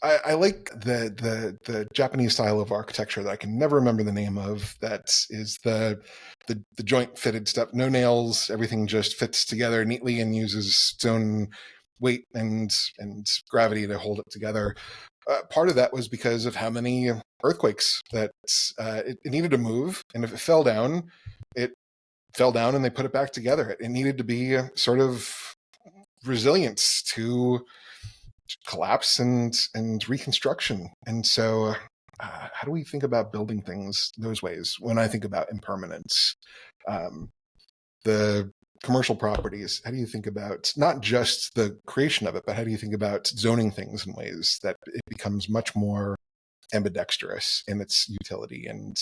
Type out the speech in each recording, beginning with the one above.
I like the Japanese style of architecture that I can never remember the name of. That is the joint fitted stuff. No nails, everything just fits together neatly and uses its own weight and gravity to hold it together. Part of that was because of how many earthquakes that it needed to move, and if it fell down, and they put it back together. It needed to be sort of resilience to collapse and reconstruction. And so, how do we think about building things those ways? When I think about impermanence, um, the commercial properties, how do you think about not just the creation of it, but how do you think about zoning things in ways that it becomes much more ambidextrous in its utility and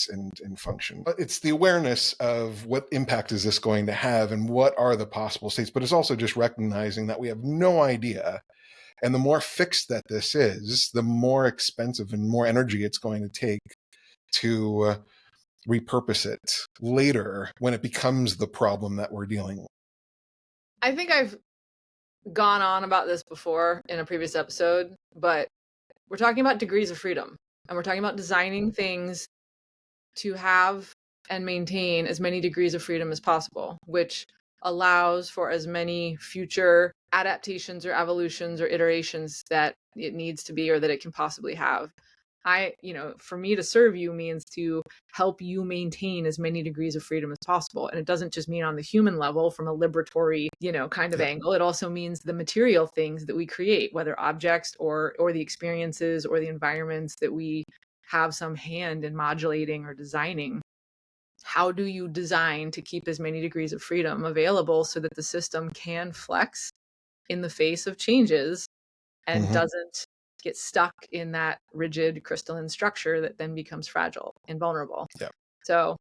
function? It's the awareness of what impact is this going to have and what are the possible states, but it's also just recognizing that we have no idea. And the more fixed that this is, the more expensive and more energy it's going to take to repurpose it later when it becomes the problem that we're dealing with. I think I've gone on about this before in a previous episode, but we're talking about degrees of freedom, and we're talking about designing things to have and maintain as many degrees of freedom as possible, which allows for as many future adaptations or evolutions or iterations that it needs to be or that it can possibly have. For me to serve you means to help you maintain as many degrees of freedom as possible. And it doesn't just mean on the human level from a liberatory, kind of Yeah. angle. It also means the material things that we create, whether objects or the experiences or the environments that we have some hand in modulating or designing. How do you design to keep as many degrees of freedom available so that the system can flex in the face of changes and Mm-hmm. doesn't get stuck in that rigid crystalline structure that then becomes fragile and vulnerable? Yeah. So